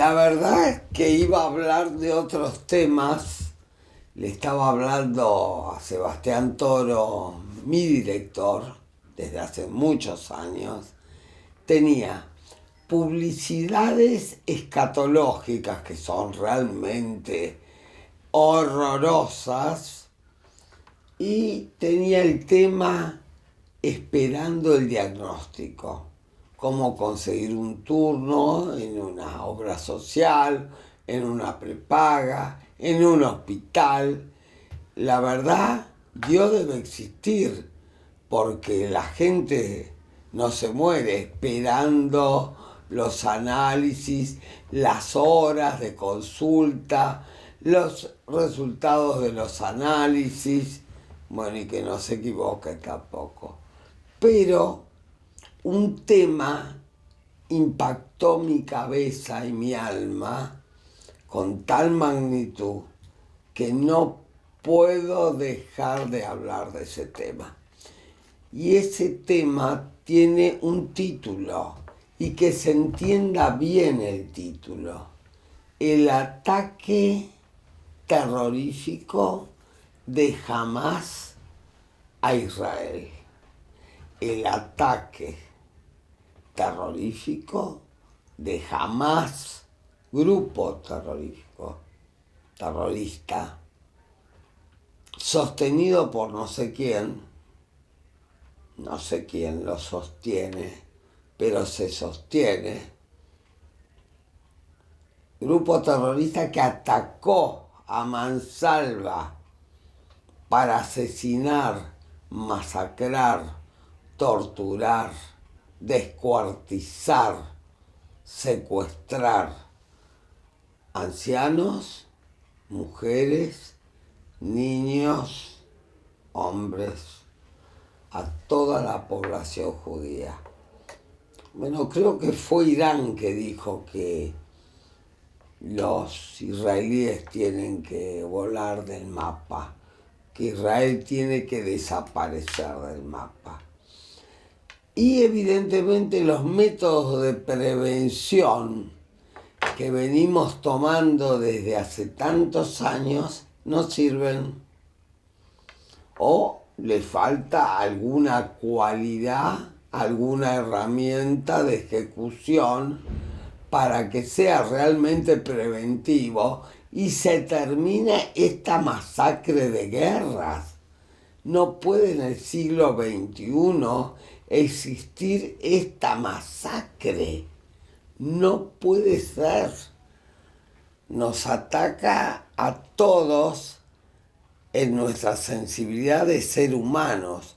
La verdad es que iba a hablar de otros temas. Le estaba hablando a Sebastián Toro, mi director, desde hace muchos años. Tenía publicidades escatológicas que son realmente horrorosas y tenía el tema esperando el diagnóstico, cómo conseguir un turno en una obra social, en una prepaga, en un hospital. La verdad, Dios debe existir, porque la gente no se muere esperando los análisis, las horas de consulta, los resultados de los análisis, bueno, y que no se equivoque tampoco. Pero un tema impactó mi cabeza y mi alma con tal magnitud que no puedo dejar de hablar de ese tema. Y ese tema tiene un título, y que se entienda bien el título: el ataque terrorífico de Hamás a Israel. El ataque terrorífico de Hamás, grupo terrorista, sostenido por no sé quién lo sostiene, pero se sostiene. Grupo terrorista que atacó a mansalva para asesinar, masacrar, torturar, descuartizar, secuestrar ancianos, mujeres, niños, hombres, a toda la población judía. Bueno, creo que fue Irán que dijo que los israelíes tienen que volar del mapa, que Israel tiene que desaparecer del mapa. Y evidentemente los métodos de prevención que venimos tomando desde hace tantos años no sirven, o le falta alguna cualidad, alguna herramienta de ejecución para que sea realmente preventivo y se termine esta masacre de guerras. No puede en el siglo XXI existir esta masacre. No puede ser. Nos ataca a todos en nuestra sensibilidad de ser humanos,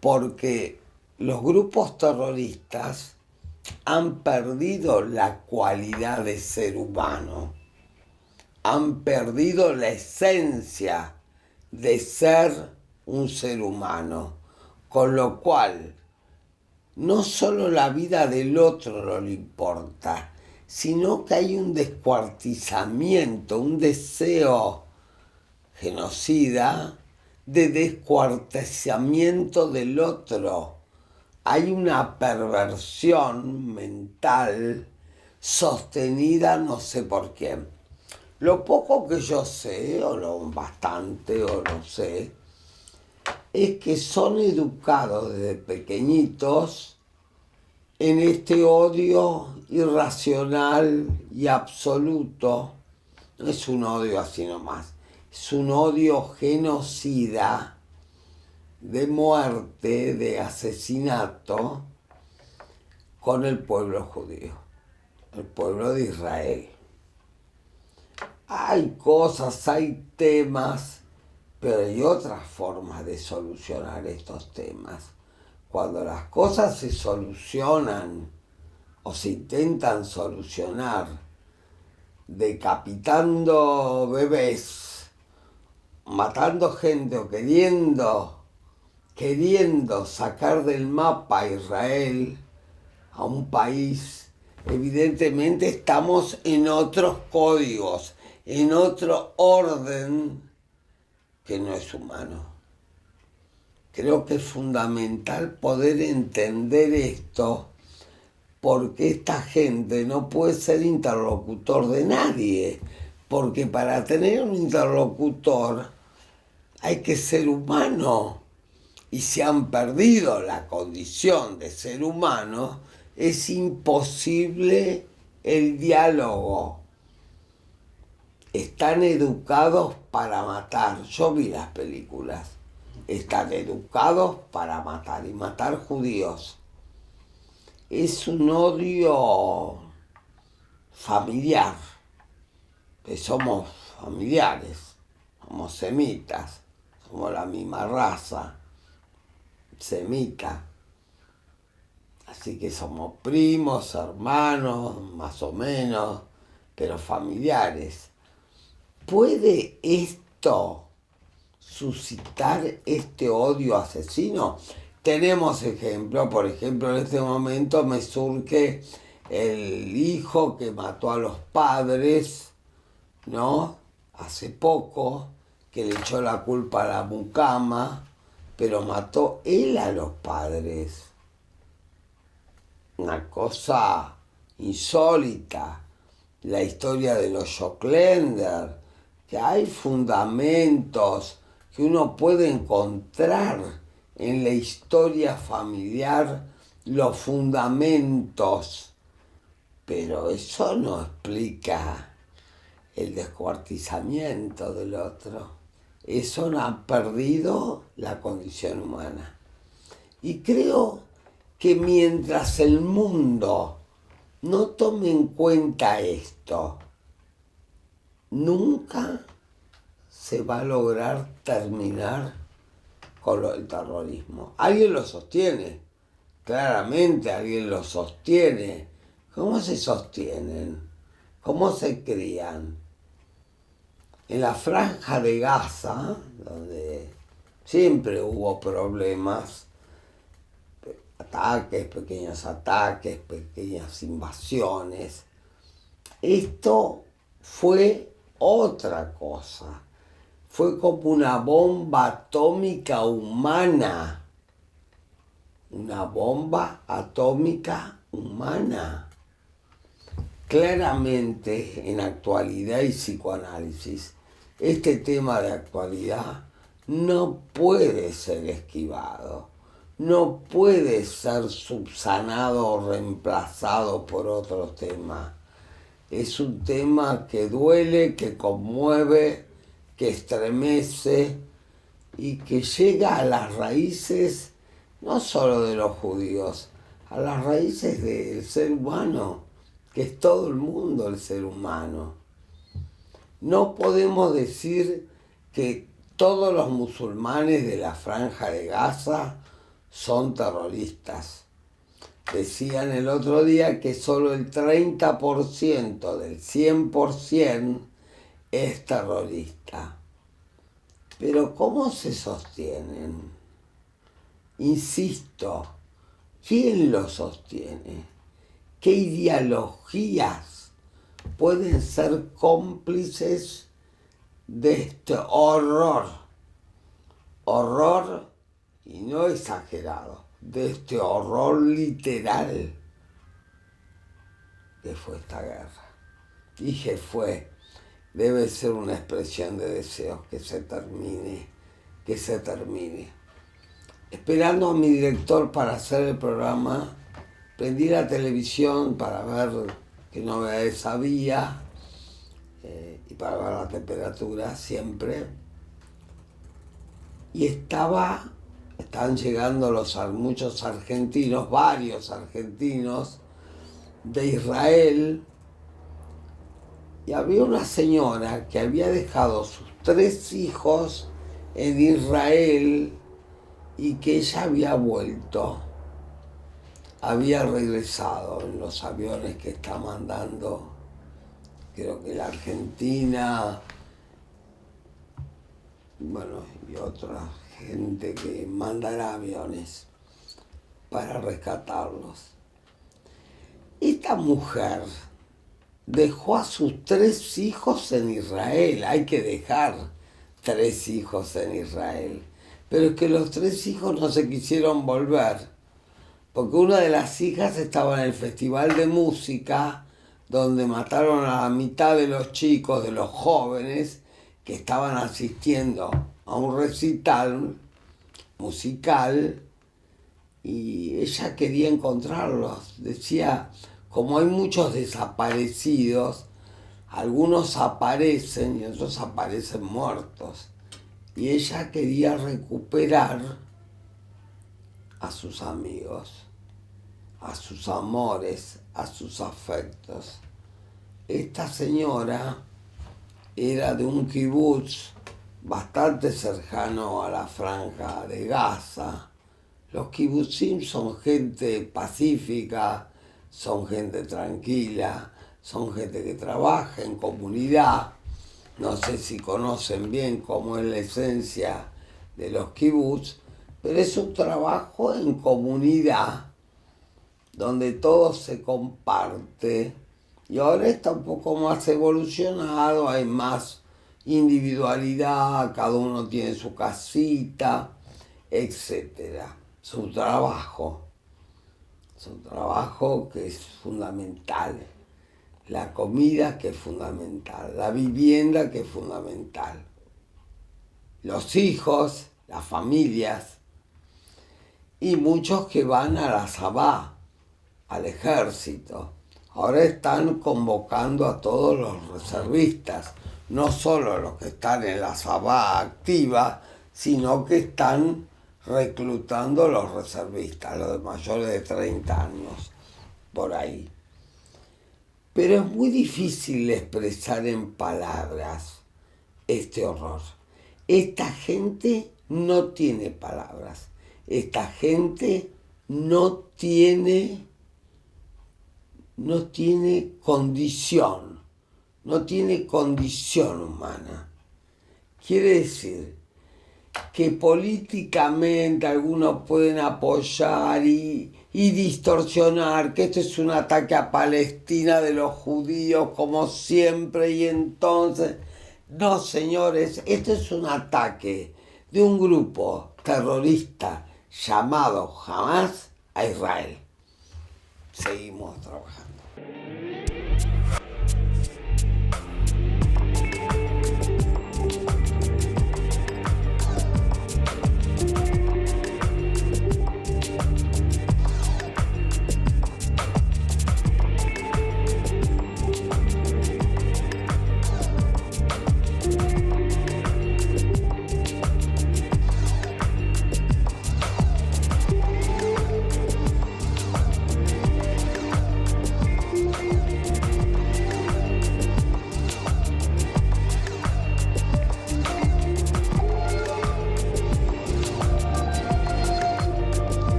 porque los grupos terroristas han perdido la cualidad de ser humano, han perdido la esencia de ser un ser humano, con lo cual no solo la vida del otro no le importa, sino que hay un descuartizamiento, un deseo genocida de descuartizamiento del otro. Hay una perversión mental sostenida no sé por quién. Lo poco que yo sé, o lo bastante, o no sé, es que son educados desde pequeñitos en este odio irracional y absoluto. No es un odio así nomás, es un odio genocida, de muerte, de asesinato, con el pueblo judío, el pueblo de Israel. Hay cosas, hay temas, pero hay otras formas de solucionar estos temas. Cuando las cosas se solucionan o se intentan solucionar decapitando bebés, matando gente o queriendo sacar del mapa a Israel, a un país, evidentemente estamos en otros códigos, en otro orden que no es humano. Creo que es fundamental poder entender esto, porque esta gente no puede ser interlocutor de nadie, porque para tener un interlocutor hay que ser humano, y si han perdido la condición de ser humano, es imposible el diálogo. Están educados para matar. Yo vi las películas. Están educados para matar y matar judíos. Es un odio familiar. Somos familiares, somos semitas, somos la misma raza, semita. Así que somos primos, hermanos, más o menos, pero familiares. ¿Puede esto suscitar este odio asesino? Tenemos ejemplo, por ejemplo, en este momento me surge el hijo que mató a los padres, ¿no? Hace poco, que le echó la culpa a la mucama, pero mató él a los padres. Una cosa insólita. La historia de los Joclender, que hay fundamentos que uno puede encontrar en la historia familiar, los fundamentos, pero eso no explica el descuartizamiento del otro. Eso no ha perdido la condición humana. Y creo que mientras el mundo no tome en cuenta esto, nunca se va a lograr terminar con lo del terrorismo. Alguien lo sostiene, claramente alguien lo sostiene. ¿Cómo se sostienen? ¿Cómo se crían? En la franja de Gaza, donde siempre hubo problemas, ataques, pequeñas invasiones, esto fue otra cosa. Fue como una bomba atómica humana. Una bomba atómica humana. Claramente, en actualidad y psicoanálisis, este tema de actualidad no puede ser esquivado, no puede ser subsanado o reemplazado por otro tema. Es un tema que duele, que conmueve, que estremece y que llega a las raíces no solo de los judíos, a las raíces del ser humano, que es todo el mundo el ser humano. No podemos decir que todos los musulmanes de la Franja de Gaza son terroristas. Decían el otro día que solo el 30% del 100% es terrorista. Pero ¿cómo se sostienen? Insisto, ¿quién lo sostiene? ¿Qué ideologías pueden ser cómplices de este horror? Horror, y no exagerado, de este horror literal que fue esta guerra. Dije fue, debe ser una expresión de deseos que se termine. Esperando a mi director para hacer el programa, prendí la televisión para ver qué novedades había y para ver la temperatura siempre. Y estaban llegando muchos argentinos, varios argentinos de Israel, y había una señora que había dejado sus 3 hijos en Israel y que ella había vuelto, había regresado en los aviones que está mandando, creo que la Argentina, bueno, y otra gente que mandará aviones para rescatarlos. Esta mujer dejó a sus 3 hijos en Israel. Hay que dejar 3 hijos en Israel. Pero es que los 3 hijos no se quisieron volver, porque una de las hijas estaba en el festival de música, donde mataron a la mitad de los chicos, de los jóvenes, que estaban asistiendo a un recital musical, y ella quería encontrarlos. Decía, como hay muchos desaparecidos, algunos aparecen y otros aparecen muertos. Y ella quería recuperar a sus amigos, a sus amores, a sus afectos. Esta señora era de un kibutz bastante cercano a la franja de Gaza. Los kibutzim son gente pacífica, son gente tranquila, son gente que trabaja en comunidad. No sé si conocen bien cómo es la esencia de los kibutz, pero es un trabajo en comunidad, donde todo se comparte. Y ahora está un poco más evolucionado, hay más individualidad, cada uno tiene su casita, etcétera. Su trabajo que es fundamental, la comida que es fundamental, la vivienda que es fundamental, los hijos, las familias, y muchos que van a la Sabá, al ejército. Ahora están convocando a todos los reservistas, no solo los que están en la Sabá activa, sino que están reclutando a los reservistas, los de mayores de 30 años, por ahí. Pero es muy difícil expresar en palabras este horror. Esta gente no tiene palabras. Esta gente no tiene condición humana. Quiere decir que políticamente algunos pueden apoyar y distorsionar que esto es un ataque a Palestina de los judíos como siempre, y entonces, no señores, esto es un ataque de un grupo terrorista llamado Hamas a Israel. Seguimos trabajando.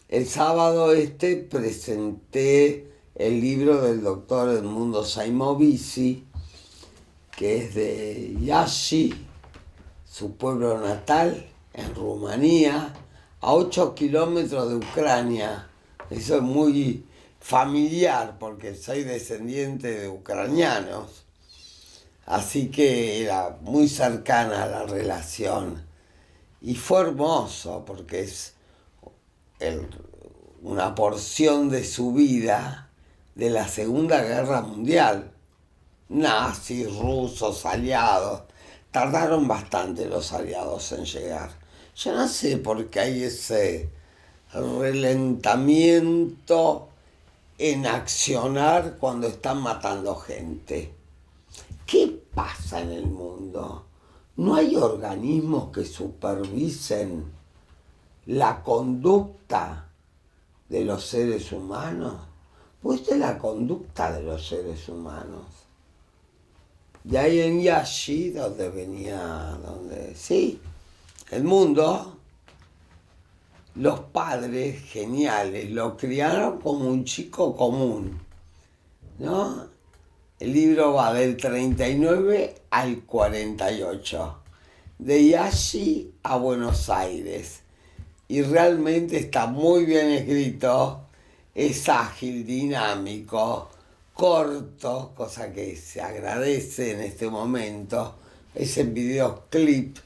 El sábado presenté el libro del doctor Edmundo Saimovici, que es de Iași, su pueblo natal, en Rumanía, a 8 kilómetros de Ucrania. Eso es muy familiar porque soy descendiente de ucranianos, así que era muy cercana la relación. Y fue hermoso porque es una porción de su vida de la Segunda Guerra Mundial. Nazis, rusos, aliados. Tardaron bastante los aliados en llegar. Yo no sé por qué hay ese relentamiento en accionar cuando están matando gente. ¿Qué pasa en el mundo? ¿No hay organismos que supervisen la conducta de los seres humanos? Pues esta es la conducta de los seres humanos. Y ahí en Iași, sí, el mundo, los padres geniales lo criaron como un chico común. ¿no? El libro va del 39 al 48, de Iași a Buenos Aires. Y realmente está muy bien escrito, es ágil, dinámico, corto, cosa que se agradece en este momento, es en videoclip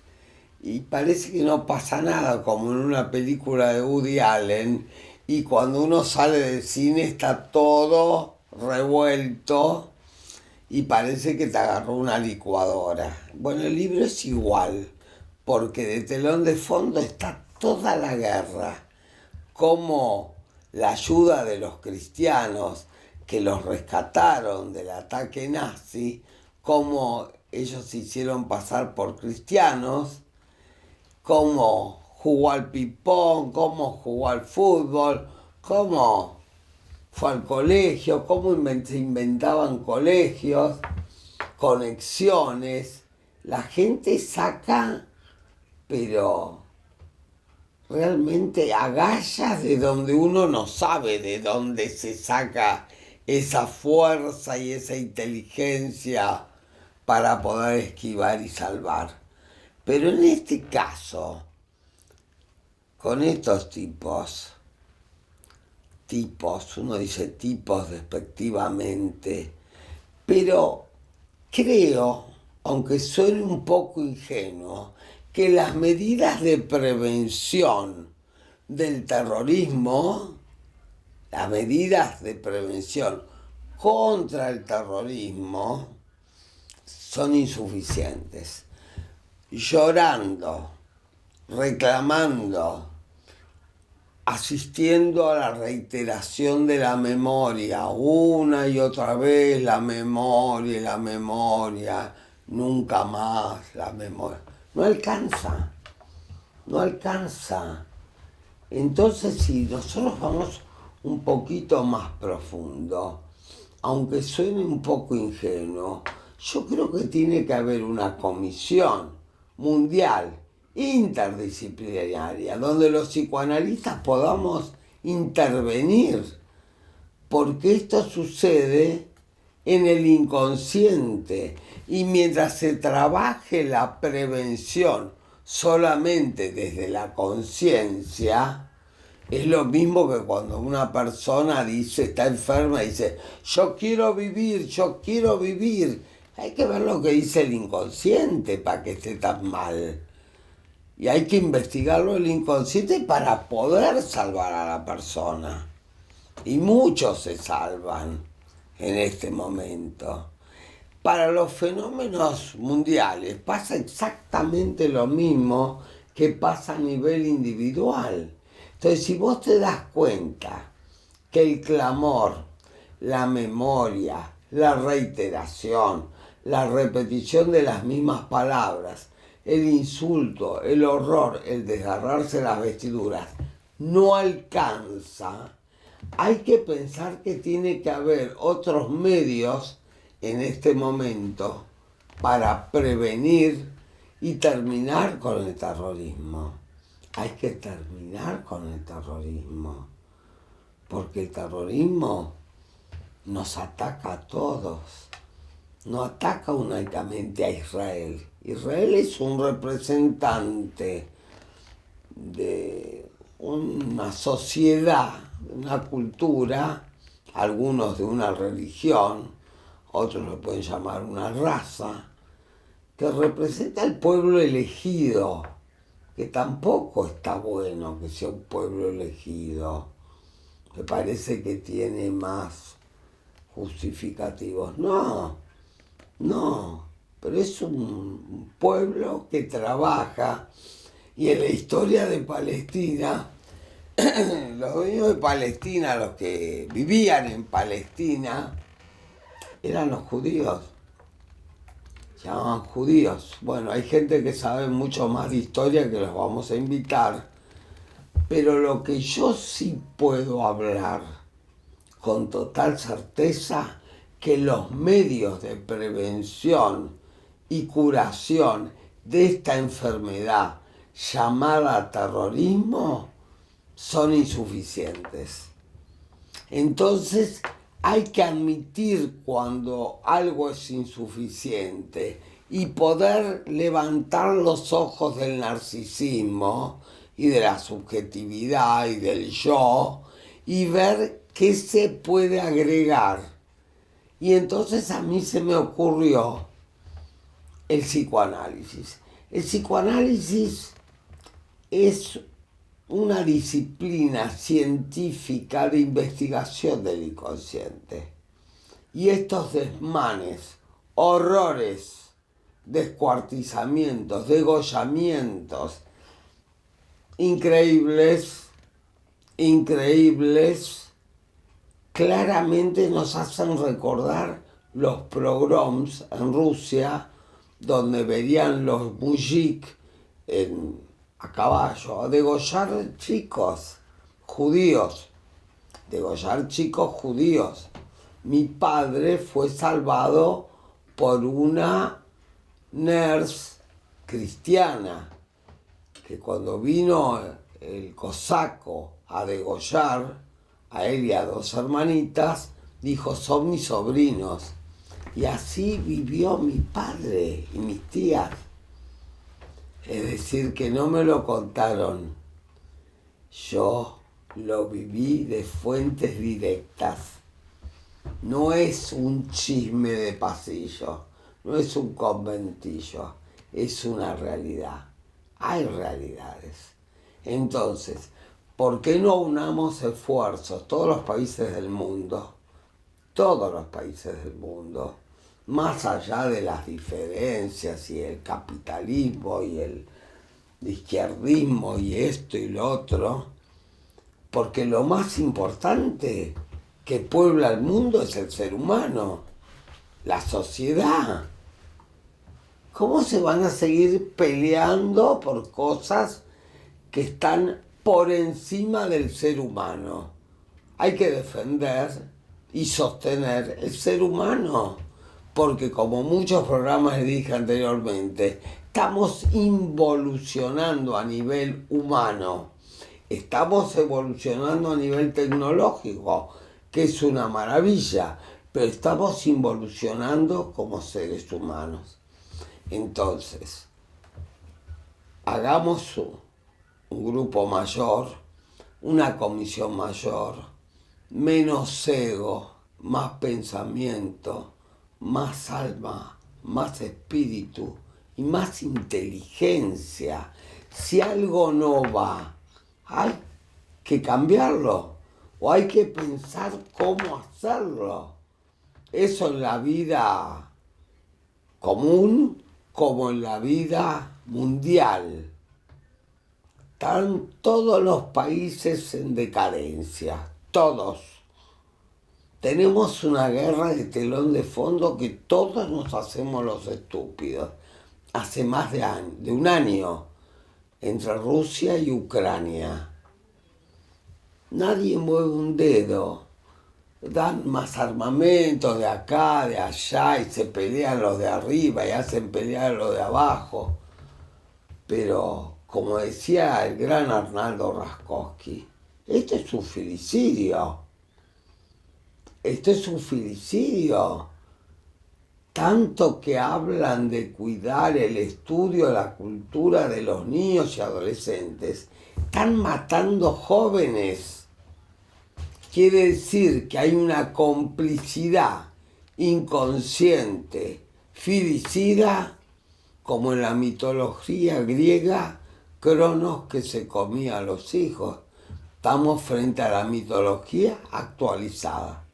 y parece que no pasa nada como en una película de Woody Allen y cuando uno sale del cine está todo revuelto y parece que te agarró una licuadora. Bueno, el libro es igual, porque de telón de fondo está toda la guerra, como la ayuda de los cristianos que los rescataron del ataque nazi, cómo ellos se hicieron pasar por cristianos, cómo jugó al ping-pong, cómo jugó al fútbol, cómo fue al colegio, cómo se inventaban colegios, conexiones. La gente saca, pero realmente agallas de donde uno no sabe de dónde se saca esa fuerza y esa inteligencia para poder esquivar y salvar. Pero en este caso, con estos tipos, uno dice tipos despectivamente, pero creo, aunque suene un poco ingenuo, que las medidas de prevención del terrorismo, las medidas de prevención contra el terrorismo, son insuficientes. Llorando, reclamando, asistiendo a la reiteración de la memoria, una y otra vez la memoria, nunca más la memoria. No alcanza, no alcanza. Entonces, si nosotros vamos un poquito más profundo, aunque suene un poco ingenuo, yo creo que tiene que haber una comisión mundial, interdisciplinaria, donde los psicoanalistas podamos intervenir, porque esto sucede en el inconsciente y mientras se trabaje la prevención solamente desde la conciencia, es lo mismo que cuando una persona dice, está enferma y dice, yo quiero vivir, yo quiero vivir. Hay que ver lo que dice el inconsciente para que esté tan mal. Y hay que investigarlo el inconsciente para poder salvar a la persona. Y muchos se salvan en este momento. Para los fenómenos mundiales pasa exactamente lo mismo que pasa a nivel individual. Entonces, si vos te das cuenta que el clamor, la memoria, la reiteración, la repetición de las mismas palabras, el insulto, el horror, el desgarrarse las vestiduras, no alcanza, hay que pensar que tiene que haber otros medios en este momento para prevenir y terminar con el terrorismo. Hay que terminar con el terrorismo, porque el terrorismo nos ataca a todos, no ataca únicamente a Israel. Israel es un representante de una sociedad, una cultura, algunos de una religión, otros lo pueden llamar una raza, que representa al pueblo elegido, que tampoco está bueno que sea un pueblo elegido, me parece que tiene más justificativos. No, pero es un pueblo que trabaja y en la historia de Palestina, los dueños de Palestina, los que vivían en Palestina, eran los judíos. Se llamaban judíos. Bueno, hay gente que sabe mucho más de historia que los vamos a invitar, pero lo que yo sí puedo hablar con total certeza, que los medios de prevención y curación de esta enfermedad llamada terrorismo son insuficientes. Entonces hay que admitir cuando algo es insuficiente y poder levantar los ojos del narcisismo y de la subjetividad y del yo y ver qué se puede agregar. Y entonces a mí se me ocurrió el psicoanálisis. El psicoanálisis es una disciplina científica de investigación del inconsciente. Y estos desmanes, horrores, descuartizamientos, degollamientos, increíbles, claramente nos hacen recordar los pogroms en Rusia, donde verían los mujik a caballo a degollar chicos judíos. Mi padre fue salvado por una nurse cristiana, que cuando vino el cosaco a degollar a él y a dos hermanitas, dijo: son mis sobrinos. Y así vivió mi padre y mis tías. Es decir, que no me lo contaron. Yo lo viví de fuentes directas. No es un chisme de pasillo, no es un conventillo, es una realidad. Hay realidades. Entonces, ¿por qué no unamos esfuerzos todos los países del mundo? Más allá de las diferencias y el capitalismo y el izquierdismo y esto y lo otro, porque lo más importante que puebla el mundo es el ser humano, la sociedad. ¿Cómo se van a seguir peleando por cosas que están por encima del ser humano? Hay que defender y sostener el ser humano, porque como muchos programas le dije anteriormente, estamos involucionando a nivel humano, estamos evolucionando a nivel tecnológico, que es una maravilla, pero estamos involucionando como seres humanos. Entonces, hagamos un grupo mayor, una comisión mayor, menos ego, más pensamiento, más alma, más espíritu y más inteligencia. Si algo no va, hay que cambiarlo o hay que pensar cómo hacerlo. Eso en la vida común como en la vida mundial. Están todos los países en decadencia, todos. Tenemos una guerra de telón de fondo que todos nos hacemos los estúpidos. Hace más de un año, entre Rusia y Ucrania. Nadie mueve un dedo. Dan más armamento de acá, de allá, y se pelean los de arriba y hacen pelear los de abajo. Pero, como decía el gran Arnaldo Raskowski, esto es un filicidio. Tanto que hablan de cuidar el estudio, la cultura de los niños y adolescentes, están matando jóvenes. Quiere decir que hay una complicidad inconsciente, filicida, como en la mitología griega, Cronos que se comía a los hijos. Estamos frente a la mitología actualizada.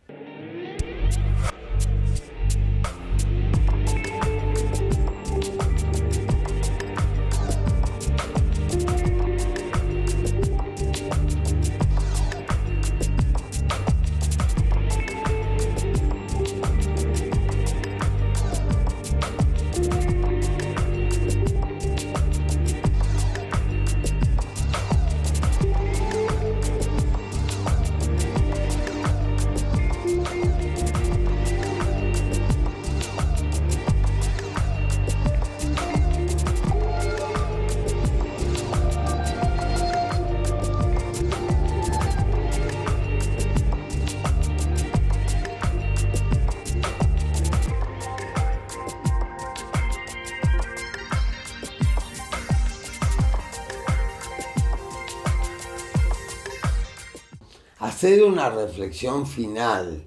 hacer una reflexión final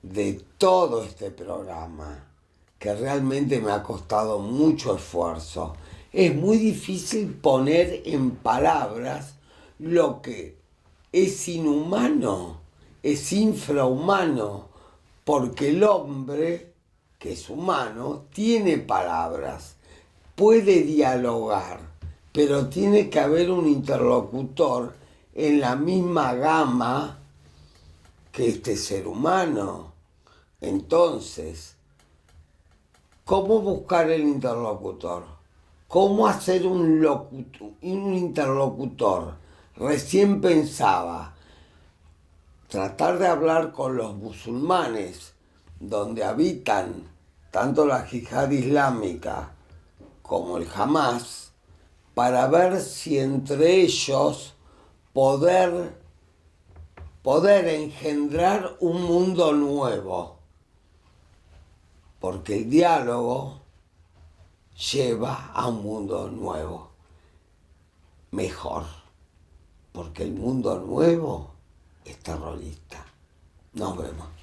de todo este programa, que realmente me ha costado mucho esfuerzo. Es muy difícil poner en palabras lo que es inhumano, es infrahumano, porque el hombre, que es humano, tiene palabras, puede dialogar, pero tiene que haber un interlocutor en la misma gama que este ser humano. Entonces, ¿cómo buscar el interlocutor? ¿Cómo hacer un interlocutor? Recién pensaba tratar de hablar con los musulmanes, donde habitan tanto la Yihad Islámica como el Hamas, para ver si entre ellos poder engendrar un mundo nuevo. Porque el diálogo lleva a un mundo nuevo, mejor, porque el mundo nuevo es terrorista. Nos vemos.